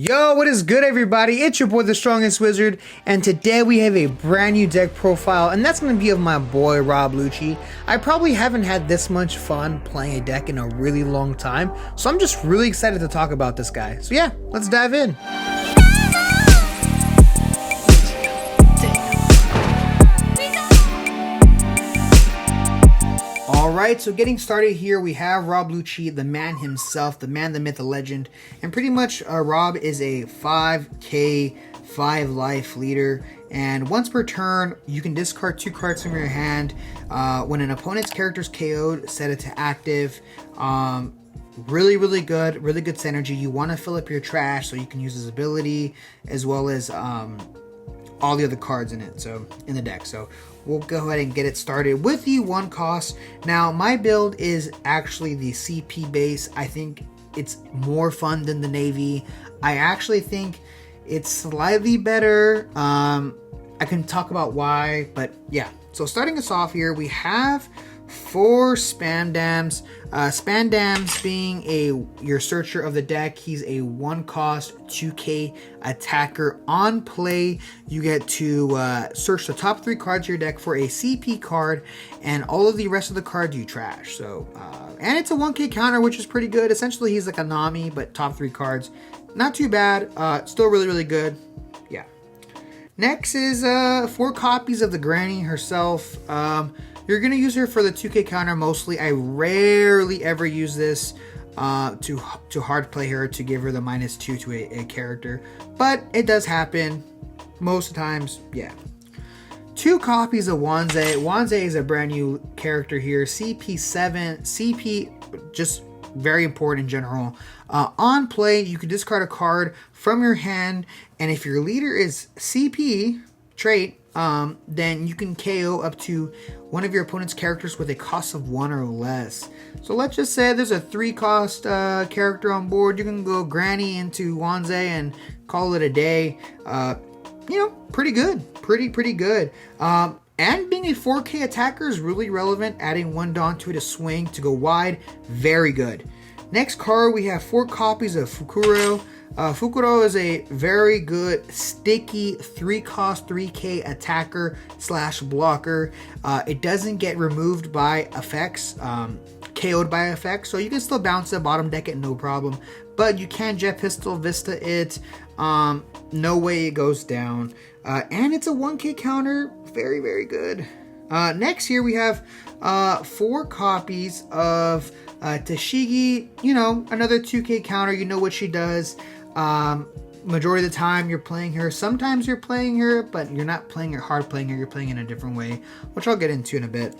Yo, what is good, everybody? It's your boy, the Strongest Wizard, and today we have a brand new deck profile, and that's going to be of my boy, Rob LUCCI. I probably haven't had this much fun playing a deck in a really long time, so I'm just really excited to talk about this guy. So yeah, let's dive in. Alright, so getting started here, we have Rob LUCCI, the man himself, the man, the myth, the legend. And pretty much Rob is a 5k, 5 life leader. And once per turn, you can discard 2 cards from your hand. When an opponent's character is KO'd, set it to active. Really good synergy. You want to fill up your trash so you can use his ability as well as all the other cards in it, so in the deck. So we'll go ahead and get it started with the 1 cost. Now my build is actually the CP base. I think it's more fun than the Navy. I actually think it's slightly better. I can talk about why, but yeah. So starting us off here, we have 4 Spam Dams. Spam Dams being your searcher of the deck. He's a 1 cost 2k attacker. On play, you get to search the top 3 cards of your deck for a CP card, and all of the rest of the cards you trash. So and it's a 1k counter, which is pretty good. Essentially, he's like a Nami, but top 3 cards. Not too bad. Still really good. Yeah. Next is 4 copies of the Granny herself. You're going to use her for the 2k counter mostly. I rarely ever use this to hard play her to give her the -2 to a character. But it does happen most of the times, yeah. 2 copies of Wanze. Wanze is a brand new character here. CP7. CP, just very important in general. On play, you can discard a card from your hand. And if your leader is CP trait, then you can KO up to one of your opponent's characters with a cost of 1 or less. So let's just say there's a 3 cost character on board. You can go Granny into Wanze and call it a day. You know, pretty good. Pretty good. And being a 4k attacker is really relevant. Adding 1 Dawn to it to swing to go wide. Very good. Next card, we have 4 copies of Fukuro. Fukuro is a very good sticky 3 cost 3k attacker / blocker. It doesn't get removed by effects, KO'd by effects, so you can still bounce it, bottom deck it, no problem. But you can Jet Pistol Vista it. No way it goes down. And it's a 1k counter. Very good. Next here we have 4 copies of Tashigi. You know, another 2k counter. You know what she does. Majority of the time you're playing her. Sometimes you're playing her, but you're not playing her hard playing her. You're playing in a different way, which I'll get into in a bit.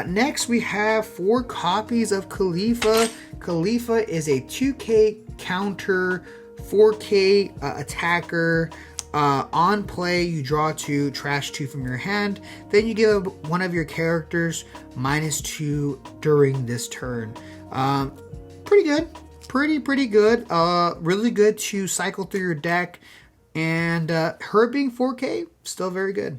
Next, we have 4 copies of Khalifa. Khalifa is a 2k counter, 4k attacker. On play, you draw 2, trash 2 from your hand. Then you give one of your characters -2 during this turn. Pretty good. Pretty good. Really good to cycle through your deck. And her being 4k, still very good.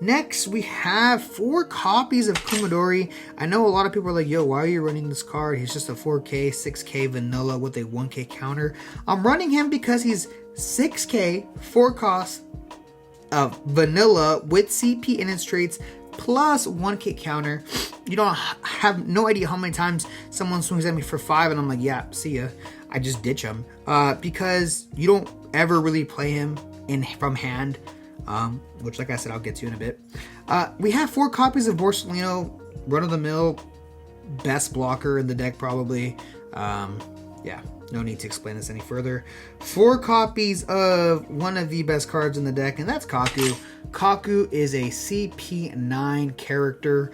Next, we have 4 copies of Kumadori. I know a lot of people are like, yo, why are you running this card? He's just a 4k, 6k vanilla with a 1k counter. I'm running him because he's 6k, 4 cost of vanilla with CP in its traits plus 1k counter. You don't have no idea how many times someone swings at me for 5 and I'm like, yeah, see ya. I just ditch him because you don't ever really play him from hand. Which, like I said, I'll get to in a bit. We have 4 copies of Borsellino, run-of-the-mill, best blocker in the deck probably. Yeah, no need to explain this any further. 4 copies of one of the best cards in the deck, and that's Kaku. Kaku is a CP9 character,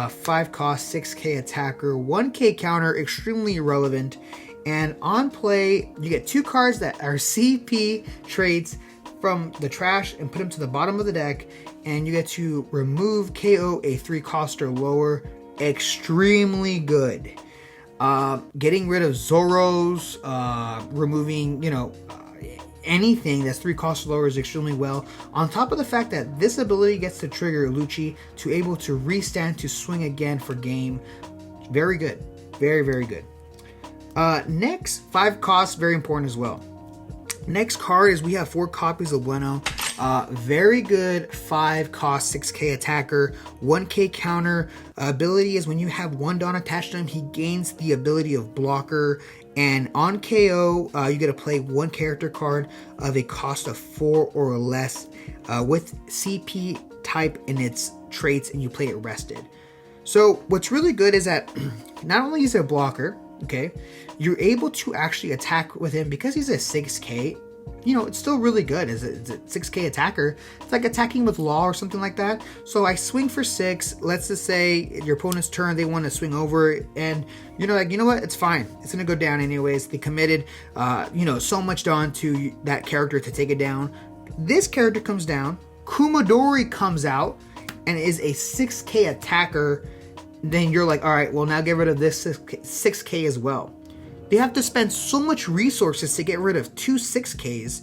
5 cost, 6k attacker, 1k counter, extremely irrelevant. And on play, you get 2 cards that are CP traits from the trash and put them to the bottom of the deck, and you get to remove KO a 3 cost or lower. Extremely good. Getting rid of Zoros, removing, you know, anything that's 3 costs lower is extremely well. On top of the fact that this ability gets to trigger LUCCI to able to restand to swing again for game. Very good. Very good. Next, 5 costs, very important as well. Next card is we have 4 copies of Bueno. Very good 5 cost 6k attacker, 1k counter. Ability is when you have 1 Dawn attached to him, he gains the ability of blocker. And on KO, you get to play 1 character card of a cost of 4 or less with CP type in its traits, and you play it rested. So what's really good is that not only is it a blocker, okay, you're able to actually attack with him because he's a 6k. You know, it's still really good as a 6k attacker. It's like attacking with Law or something like that. So I swing for 6. Let's just say your opponent's turn, they want to swing over, and you know, like, you know what? It's fine. It's gonna go down anyways. They committed, you know, so much Dawn to that character to take it down. This character comes down. Kumadori comes out and is a 6k attacker. Then you're like, all right, well, now get rid of this 6k as well. They have to spend so much resources to get rid of 2 6Ks.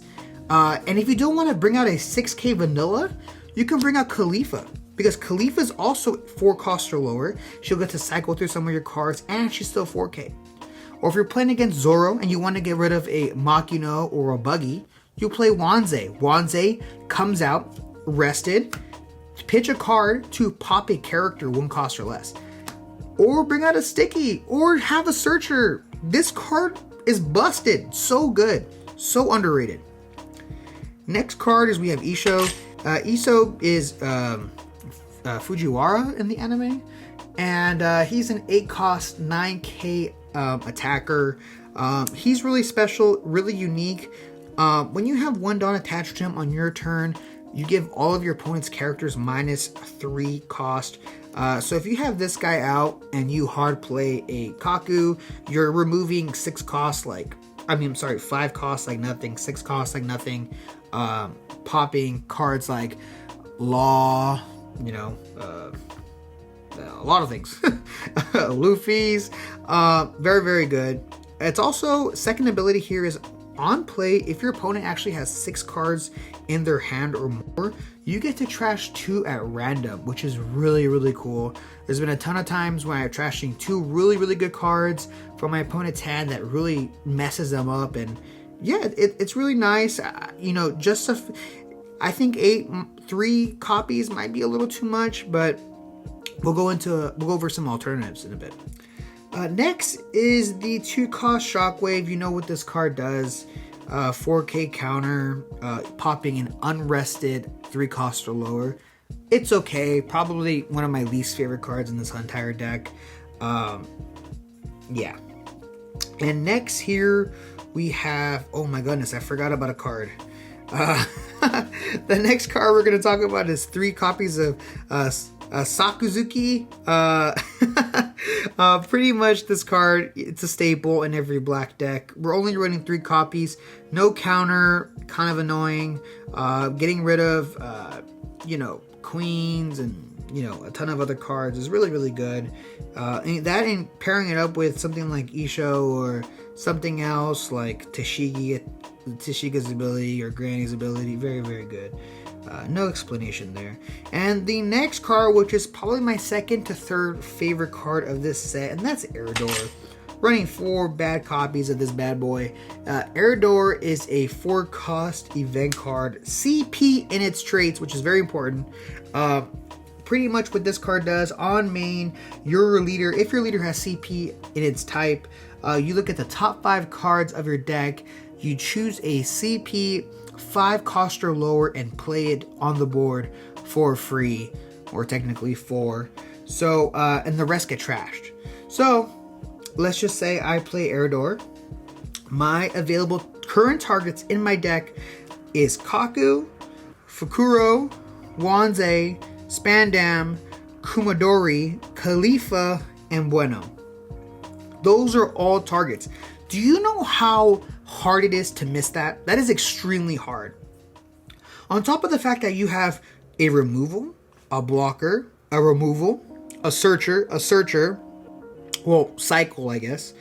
And if you don't want to bring out a 6K vanilla, you can bring out Khalifa. Because Khalifa is also 4 cost or lower. She'll get to cycle through some of your cards, and she's still 4K. Or if you're playing against Zoro and you want to get rid of a Makino or a Buggy, you play Wanze. Wanze comes out, rested, pitch a card to pop a character 1 cost or less. Or bring out a Sticky, or have a Searcher. This card is busted. So good. So underrated. Next card is we have Isho. Isho is Fujiwara in the anime. And he's an 8 cost 9k attacker. He's really special, really unique. When you have 1 Dawn attached to him on your turn, you give all of your opponent's characters -3 cost. So if you have this guy out and you hard play a Kaku, you're removing 6 costs 5 costs like nothing, 6 costs like nothing, popping cards like Law, you know, a lot of things. Luffy's, very, very good. It's also, second ability here is on play, if your opponent actually has 6 cards in their hand or more, you get to trash 2 at random, which is really, really cool. There's been a ton of times when I'm trashing 2 really, really good cards from my opponent's hand that really messes them up. And yeah, it's really nice. You know, I think 3 copies might be a little too much, but we'll go over some alternatives in a bit. Next is the 2 cost Shockwave. You know what this card does. 4k counter, popping an unrested 3 cost or lower. It's okay. Probably one of my least favorite cards in this entire deck. Yeah. And next here we have, oh my goodness, I forgot about a card. The next card we're going to talk about is 3 copies of Sakuzuki. Pretty much this card, it's a staple in every black deck. We're only running 3 copies, no counter, kind of annoying. Getting rid of, you know, queens and, you know, a ton of other cards is really, really good. And pairing it up with something like Isho or something else like Tashiga's ability or Granny's ability, very, very good. No explanation there. And the next card, which is probably my second to third favorite card of this set, and that's Eridor. Running 4 bad copies of this bad boy. Eridor is a 4 cost event card, CP in its traits, which is very important. Pretty much what this card does, on main, your leader, if your leader has CP in its type, you look at the top 5 cards of your deck, you choose a CP 5 cost or lower and play it on the board for free, or technically 4. So, and the rest get trashed. So, let's just say I play Eridor. My available current targets in my deck is Kaku, Fukuro, Wanze, Spandam, Kumadori, Khalifa, and Bueno. Those are all targets. Do you know how hard it is to miss that? That is extremely hard. On top of the fact that you have a removal, a blocker, a removal, a searcher, well, cycle, I guess,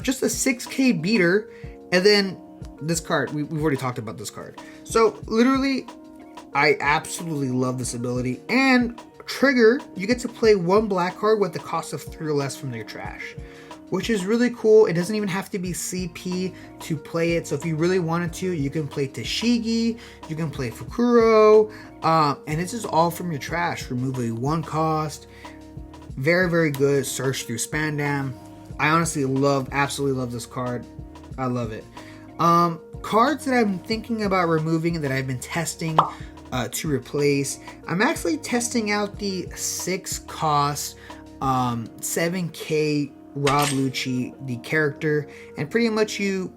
just a 6k beater, and then this card, we've already talked about this card. So literally, I absolutely love this ability. And trigger, you get to play 1 black card with the cost of 3 or less from your trash. which is really cool. It doesn't even have to be CP to play it. So if you really wanted to, you can play Tashigi, you can play Fukuro, and this is all from your trash. Remove a 1 cost. Very, very good. Search through Spandam. I honestly absolutely love this card. I love it. Cards that I'm thinking about removing that I've been testing to replace. I'm actually testing out the 6 cost 7K Rob LUCCI, the character, and pretty much you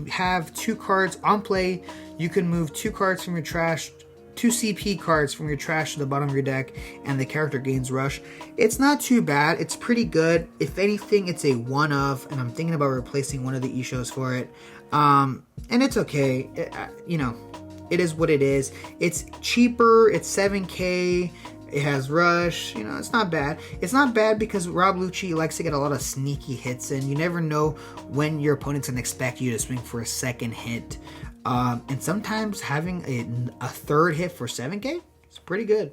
have 2 cards on play. You can move 2 cards from your trash, 2 CP cards from your trash to the bottom of your deck, and the character gains rush. It's not too bad. It's pretty good. If anything, it's a one of, and I'm thinking about replacing one of the Ishos for it. And it's okay. You know, it is what it is. It's cheaper. It's 7K. It has rush. You know, it's not bad. It's not bad because Rob LUCCI likes to get a lot of sneaky hits in. You never know when your opponent's gonna expect you to swing for a second hit. And sometimes having a third hit for 7K is pretty good.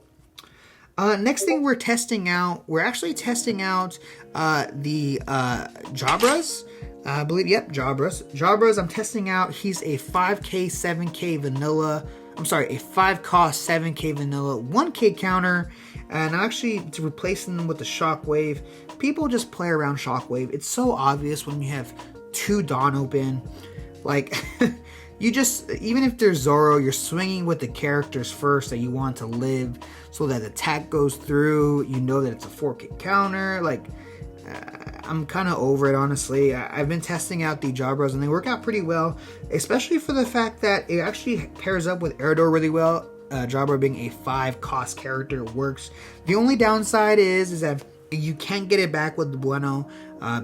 Next thing we're testing out, we're actually testing out the Jabras. I believe, yep, Jabras, I'm testing out. He's a 5K, 7K vanilla. I'm sorry, a 5 cost, 7K vanilla, 1K counter. And actually, to replacing them with the Shockwave, people just play around Shockwave. It's so obvious when you have 2 Dawn open. Like, you just, even if there's Zoro, you're swinging with the characters first that you want to live so that the attack goes through. You know that it's a 4K counter. Like, I'm kind of over it, honestly. I've been testing out the Jabras and they work out pretty well, especially for the fact that it actually pairs up with Eridor really well. Jabra being a 5 cost character works. The only downside is that you can't get it back with the Bueno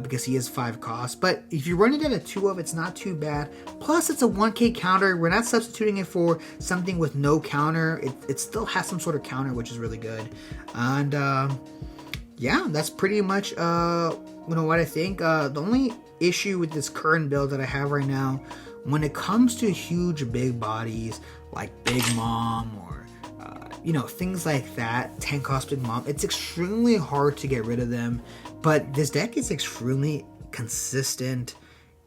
because he is 5 cost. But if you run it at a 2 of, it's not too bad. Plus, it's a 1K counter. We're not substituting it for something with no counter. It still has some sort of counter, which is really good. And yeah, that's pretty much what I think. The only issue with this current build that I have right now, when it comes to huge big bodies like Big Mom or things like that, 10 cost Big Mom, it's extremely hard to get rid of them. But this deck is extremely consistent.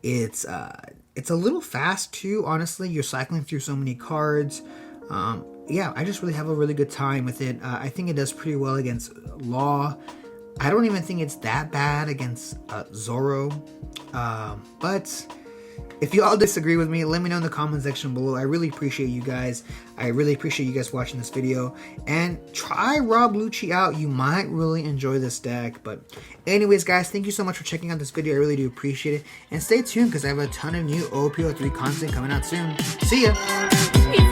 It's a little fast too, honestly. You're cycling through so many cards. Yeah, I just really have a really good time with it. I think it does pretty well against Law. I don't even think it's that bad against Zoro. But if you all disagree with me, let me know in the comment section below. I really appreciate you guys. I really appreciate you guys watching this video. And try Rob LUCCI out. You might really enjoy this deck. But anyways, guys, thank you so much for checking out this video. I really do appreciate it. And stay tuned because I have a ton of new OP03 content coming out soon. See ya!